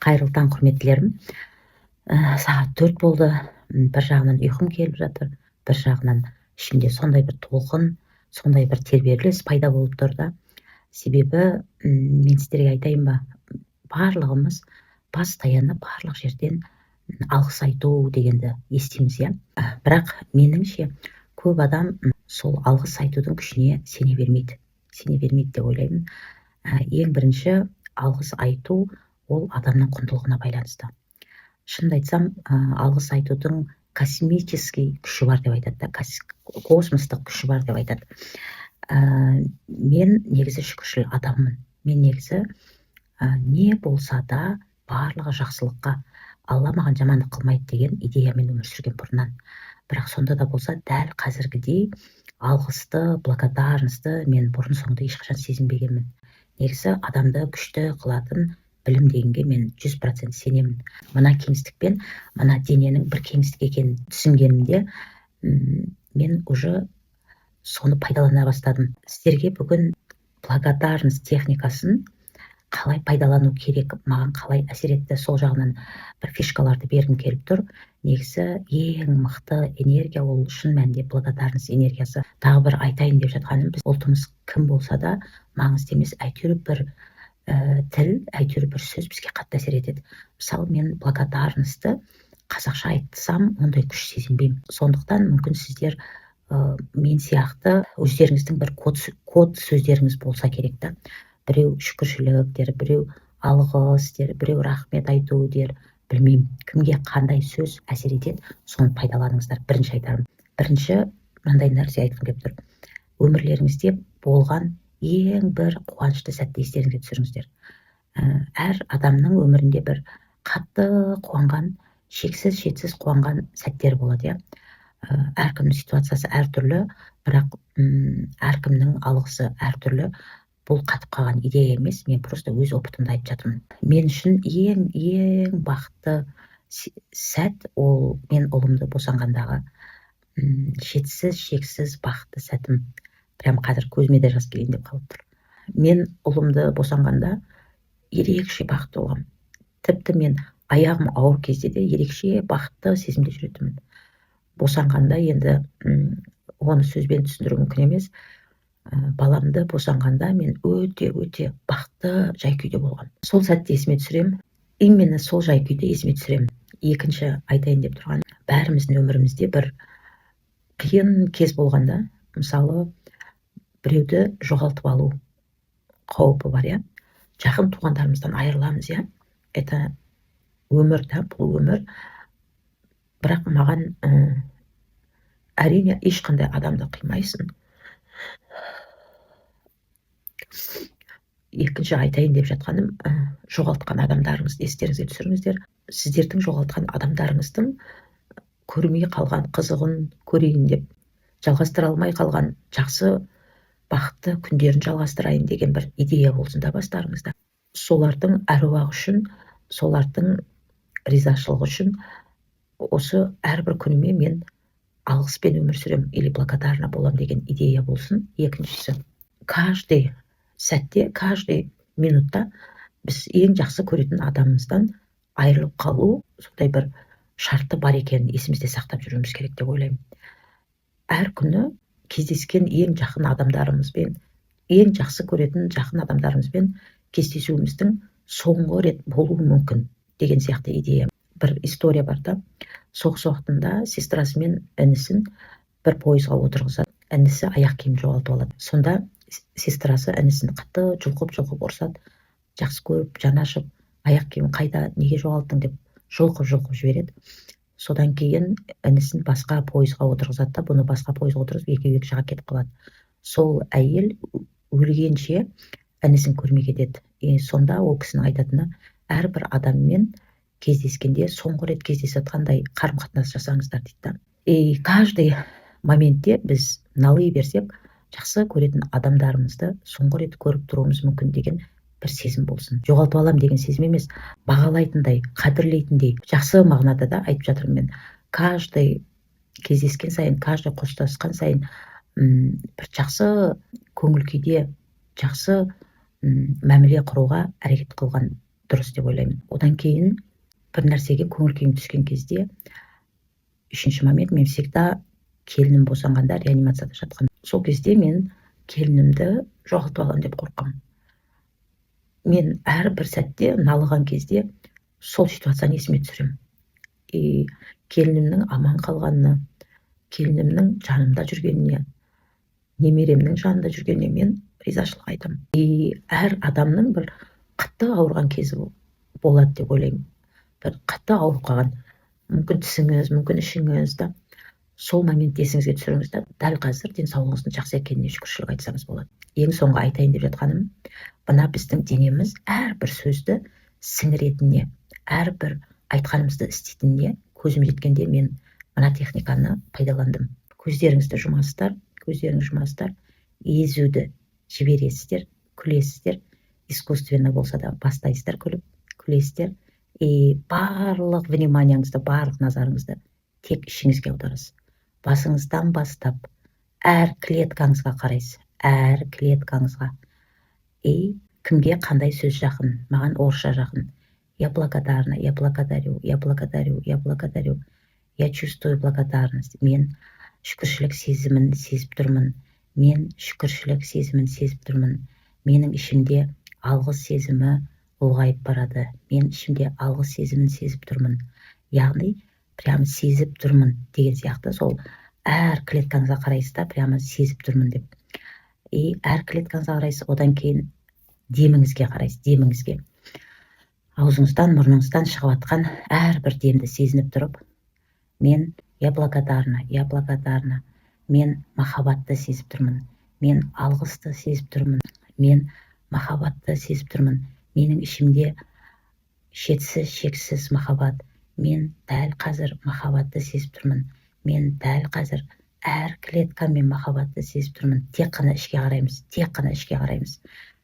Қайырлы таң, құрметтілерім. Сағат 4 болды. Бір жағынан ұйқым келіп жатыр, бір жағынан ішімде сондай бір толқын, сондай бір тербеліс пайда болып тұр да. Себебі мен сіздерге айтайын ба, барлығымыз постоянно барлық жерден алғыс айту дегенді естиміз, иә. Бірақ меніңше көп адам сол алғыс айтудың күшіне сене бермейді деп ойлаймын. Ең бірінші алғыс айту ол адамның құндылығына байланысты. Шынымды айтсам, алғыс айтудың космический күші бар деп айтады да, космостық күші бар деп айтады. Мен негізі шүкіршіл адаммын. Мен негізі не болса да барлығы жақсылыққа, Алла маған жамандық қылмайды деген идеямен өмір сүрген бұрыннан. Бірақ сонда да болса дәл қазіргідей алғысты, благодарностьті мен бұрын соңды ешқашан сезінбегенмін. Негізі адамды күшті қылатын білім дегенге мен 100% сенемін. Мына кеңістікпен, мына дененің бір кеңістік екенін түсінгенімде мен уже соны пайдалана бастадым. Сіздерге бүгін благодарность техникасын қалай пайдалану керек, маған қалай әсер етті, сол жағынан бір фишкаларды бергім келіп тұр. Негізі ең мықты энергия ол шын мәнінде благодарность энергиясы. Тағы бір айтайын деп жатқаным, біз ұлтымыз кім болса да маңызды емес, әйтеуір бір тіл, әйтеуір бір сөз бізге қатты әсер етеді. Мысалы, мен благодарностьті қазақша айтсам, ондай күш сезінбеймін. Сондықтан мүмкін сіздер мен сияқты өздеріңіздің бір код сөздеріңіз болса керек та. Біреу шүкіршілік дер, біреу алғыс дер, біреу рахмет айту дер, білмеймін. Кімге қандай сөз әсер етеді, соны пайдаланыңыздар. Бірінші айтарым. Бірінші мынандай нәрсе айтқым келіп тұр. Өмірлеріңізде болған ең бір қуанышты сәтті естеріңізге түсіріңіздер. Әр адамның өмірінде бір қатты қуанған, шетсіз қуанған сәттер болады, иә. Әркімнің ситуациясы әртүрлі, бірақ әркімнің алғысы әртүрлі. Бұл қатып қалған идея емес, мен просто өз опытымды айтып жатырмын. Мен үшін ең бақытты сәт ол мен ұлымды босанғандағы шексіз бақытты сәтім. Прям қазір көзіме де жас келейін деп қалып тұр. Мен ұлымды босанғанда ерекше бақытты болғам. Тіпті мен аяғым ауыр кезде де ерекше бақытты сезімде жүретінмін. Босанғанда енді оны сөзбен түсіндіру мүмкін емес. Баламды босанғанда мен өте бақытты жай-күйде болған. Сол сәтті есіме түсірем. Именно сол жай-күйде есіме түсірем. Екінші айтайын деп тұрған, бәріміздің өмірімізде бір қиын кез болғанда, мысалы, біреуді жоғалтып алу қаупі бар, иә. Жақын туғандарымыздан айырыламыз, иә. Это өмір да, бұл өмір. Бірақ маған әрине ешқандай адамды қимайсың. Екінші айтайын деп жатқаным, жоғалтқан адамдарыңызды естеріңізге түсіріңіздер. Сіздердің жоғалтқан адамдарыңыздың көрмей қалған қызығын көрейін деп, жалғастыра алмай қалған жақсы бақытты күндерін жалғастырайын деген бір идея болсын да бастарыңызда. Солардың әруағы үшін, солардың ризашылығы үшін осы әрбір күніме мен алғыспен өмір сүрем или благодарна болам деген идея болсын. Екіншісі, каждый сәтте, каждый минутта біз ең жақсы көретін адамымыздан айырылып қалу, сондай бір шарты бар екенін есімізде сақтап жүруіміз керек деп ойлаймын. Әр күні кездескен ең жақын адамдарымызбен, ең жақсы көретін жақын адамдарымызбен кездесуіміздің соңғы рет болуы мүмкін деген сияқты идея. Бір история бар да, соғыс уақытында сестрасы мен інісін бір пойызға отырғызады. Інісі аяқ киім жоғалтып алады. Сонда сестрасы інісін қатты жұлқып ұрсады, жақсы көріп, жанашып, аяқ киім қайда, неге жоғалттың деп жұлқып жібереді. Содан кейін інісін басқа пойызға отырғызады да, бұны басқа пойызға отырғызып, екеуі екі жаққа кетіп қалады. Сол әйел өлгенше інісін көрмей кетеді. Сонда ол кісінің айтатыны, әрбір адаммен кездескенде соңғы рет кездесетқандай қарым-қатынас жасаңыздар дейді. Каждый моментте біз налый берсек, жақсы көретін адамдарымызды соңғы рет көріп тұруымыз мүмкін деген бір сезім болсын. Жоғалтып алам деген сезім емес, бағалайтындай, қадірлейтіндей, жақсы мағынада да айтып жатырмын мен. Каждый кездескен сайын, каждый қоштасқан сайын бір жақсы көңіл күйде, жақсы мәміле құруға әрекет қылған дұрыс деп ойлаймын. Одан кейін бір нәрсеге көңіл күйім түскен кезде, үшінші момент, мен всегда келінім босанғанда реанимацияда жатқан. Сол кезде мен келінімді жоғалтып аламын деп қорқам. Мен әрбір сәтте налыған кезде сол ситуацияны есіме түсіремін. Келінімнің аман қалғанына, келінімнің жанымда жүргеніне, немеремнің жанында жүргеніне мен ризашылық айтамын. Әр адамның бір қатты ауырған кезі болады деп ойлаймын. Бір қатты ауырып қалған, мүмкін тісіңіз, мүмкін ішіңіз да, сол момент есіңізге түсіріңіз да, дәл қазір денсаулығыңыздың жақсы екеніне шүкіршілік айтсаңыз болады. Ең соңғы айтайын деп жатқаным, мына біздің денеміз әрбір сөзді сіңіретініне, әрбір айтқанымызды істейтініне көзім жеткенде мен мына техниканы пайдаландым. Көздеріңізді жұмасыздар, езуді жібересіздер, күлесіздер, искусственно болса да бастайсыздар күліп, күлесіздер, барлық вниманияңызды, барлық назарыңызды тек ішіңізге аударасыз. Басыңыздан бастап әр клеткаңызға қарайсыз, әр клеткаңызға. Кімге қандай сөз жақын? Маған орысша жақын. Я благодарна, я благодарю, я благодарю, я благодарю, я чувствую благодарность. Мен шүкіршілік сезімін сезіп тұрмын. Мен шүкіршілік сезімін сезіп тұрмын. Менің ішімде алғыс сезімі ұлғайып барады. Мен ішімде алғыс сезімін сезіп тұрмын. Яғни, прямо сезіп тұрмын деген сияқты, сол әр клеткаңызға қарайсыз да, прямо сезіп тұрмын деп. Әр клеткаңызға қарайсыз, одан кейін деміңізге қарайсыз, деміңізге. Аузыңыздан, мұрныңыздан шығып атқан әрбір демді сезініп тұрып, мен я благодарна, мен махаббатты сезіп тұрмын, мен алғысты сезіп тұрмын, мен махаббатты сезіп тұрмын, менің ішімде шетсіз, шексіз махаббат, мен дәл қазір махаббатты сезіп тұрмын, мен дәл қазір әр клеткамен махаббатты сезіп тұрмын. Тек қана ішке қараймыз,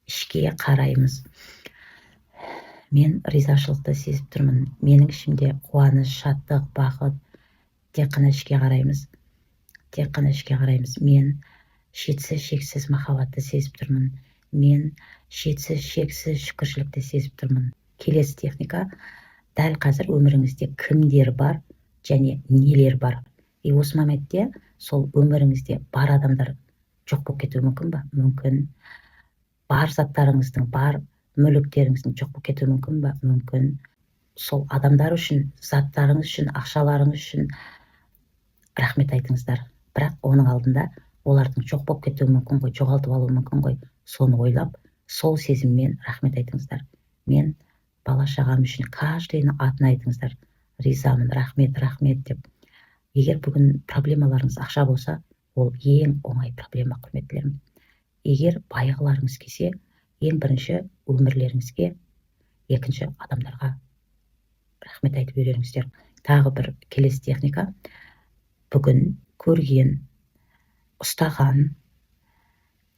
ішке қараймыз. Мен ризашылықты сезіп тұрмын, менің ішімде қуаныш, шаттық, бақыт. Тек қана ішке қараймыз. Мен шетсіз, шексіз махаббатты сезіп тұрмын, мен шетсіз, шексіз шүкіршілікті сезіп тұрмын. Келесі техника, дәл қазір өміріңізде кімдер бар және нелер бар. Осы моментте сол өміріңізде бар адамдар жоқ болып кетуі мүмкін ба? Мүмкін. Бар заттарыңыздың, бар мүліктеріңіздің жоқ болып кетуі мүмкін ба? Мүмкін. Сол адамдар үшін, заттарыңыз үшін, ақшаларыңыз үшін рахмет айтыңыздар. Бірақ оның алдында олардың жоқ болып кетуі мүмкін ғой, жоғалтып алуы мүмкін ғой. Соны ойлап, сол сезіммен рахмет айтыңыздар. Мен бала шағам үшін каждыйның атын айтыңыздар. Ризамын, рахмет деп. Егер бүгін проблемаларыңыз ақша болса, ол ең оңай проблема, құрметтілерім. Егер байығыларыңыз келсе, ең бірінші өмірлеріңізге, екінші адамдарға рахмет айтып үйреніңіздер. Тағы бір келесі техника, бүгін көрген, ұстаған,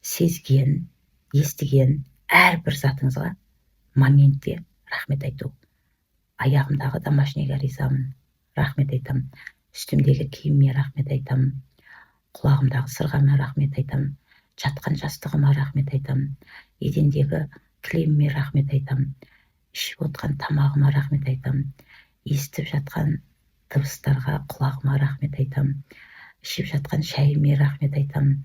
сезген, естіген әрбір затыңызға моментте рахмет айту. Аяғымдағы домашнийге ризамын, рахмет айтамын. Үстімдегі киіміме рахмет айтамын. Құлағымдағы сырғама рахмет айтамын. Жатқан жастығыма рахмет айтамын. Едендегі кілеміме рахмет айтамын. Ішіп отқан тамағыма рахмет айтамын. Естіп жатқан дыбыстарға құлағыма рахмет айтамын. Ішіп жатқан шайыме рахмет айтамын.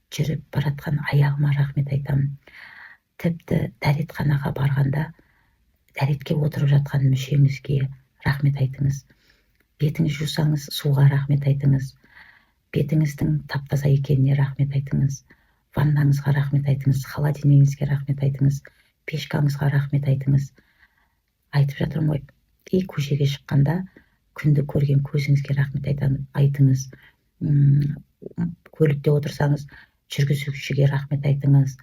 Жүріп баратқан аяғыма рахмет айтамын. Тіпті дәретханаға барғанда, дәретке отырып жатқан мүшеңізге рахмет айтыңыз. Бетіңіз жусаңыз, суға рахмет айтыңыз. Бетіңіздің тап-таза екеніне рахмет айтыңыз. Ваннаңызға рахмет айтыңыз, холодильнигіңізге рахмет айтыңыз, пешкаңызға рахмет айтыңыз. Айтып жатырмын ғой, көшеге шыққанда күнді көрген көзіңізге рахмет айтыңыз. Көлікте отырсаңыз, жүргізушіге рахмет айтыңыз.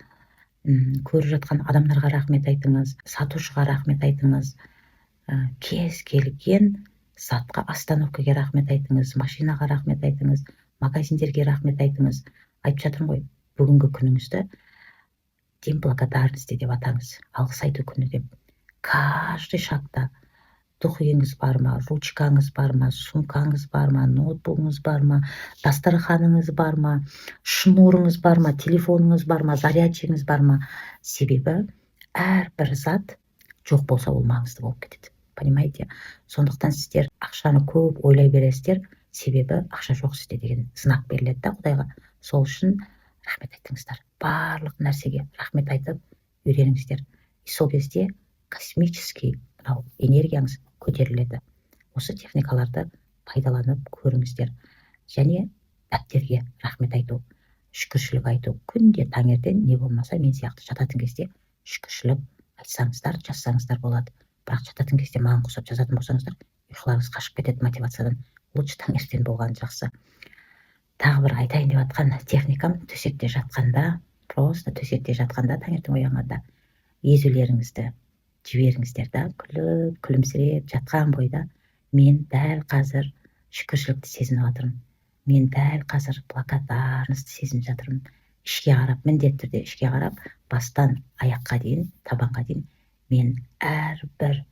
Көріп жатқан адамдарға рахмет айтыңыз, сатушыға рахмет айтыңыз. Кез келген затқа, остановкаға рахмет айтыңыз, машинаға рахмет айтыңыз, магазиндерге рахмет айтыңыз. Айтып жатырмын ғой, бүгінгі күніңізді день благодарности деп атаңыз, алғыс айту күні деп. Каждый шақта духиіңіз бар ма, ручкаңыз бар ма, сумкаңыз бар ма, ноутбугыңыз бар ма, дастарханыңыз бар ма, шнурыңыз бар ма, телефоныңыз бар ма, зарядчигіңіз бар ма. Себебі әрбір зат жоқ болса ол маңызды болып кетеді. Понимаете? Сондықтан сіздер ақшаны көп ойлай бересіздер, себебі ақша жоқ сізде деген знак беріледі да Құдайға. Сол үшін рахмет айтыңыздар. Барлық нәрсеге рахмет айтып үйреніңіздер. Сол кезде космический энергияңыз көтеріледі. Осы техникаларды пайдаланып көріңіздер. Және дәптерге рахмет айту, шүкіршілік айту. Күнде таңертең не болмаса мен сияқты жататын кезде шүкіршілік айтсаңыздар, жазсаңыздар болады. Бірақ жататын кезде маған қосып жазатын болсаңыздар, ұйқыларыңыз қашып кетеді мотивациядан. Лучше таңертең болғаны жақсы. Тағы бір айтайын деп жатқан техникам, төсекте жатқанда, просто төсекте жатқанда, таңертең оянғанда езулеріңізді жіберіңіздер да, күліп, күлімсіреп жатқан бойда мен дәл қазір шүкіршілікті сезініп жатырмын. Мен дәл қазір благодарностьті сезініп жатырмын. Ішке қарап, міндетті түрде ішке қарап, бастан аяққа дейін, табанға дейін мен әрбір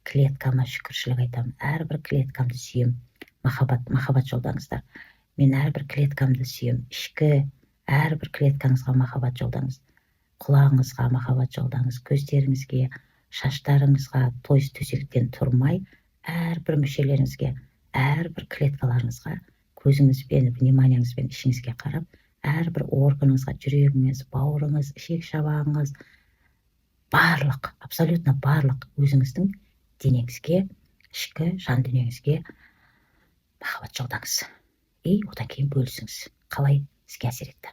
клеткама шүкіршілік айтамын. Әрбір клеткамды сүйем. Махаббат жолдаңыздар. Мен әрбір клеткамды сүйем. Ішкі әрбір клеткаңызға махаббат жолдаңыз. Құлағыңызға махаббат жолдаңыз. Көздеріңізге, шаштарыңызға, тойыс төсектен тұрмай, әрбір мүшелеріңізге, әрбір клеткаларыңызға көзіңізбен, вниманияңызбен ішіңізге қарап, әрбір органыңызға, жүрегіңіз, бауырыңыз, ішек шабағыңыз, барлық, абсолютно барлық өзіңіздің денеңізге, ішкі жан дүниеңізге махаббат жолдаңыз. Одан кейін бөлісіңіз. Қалай іске әсер етті?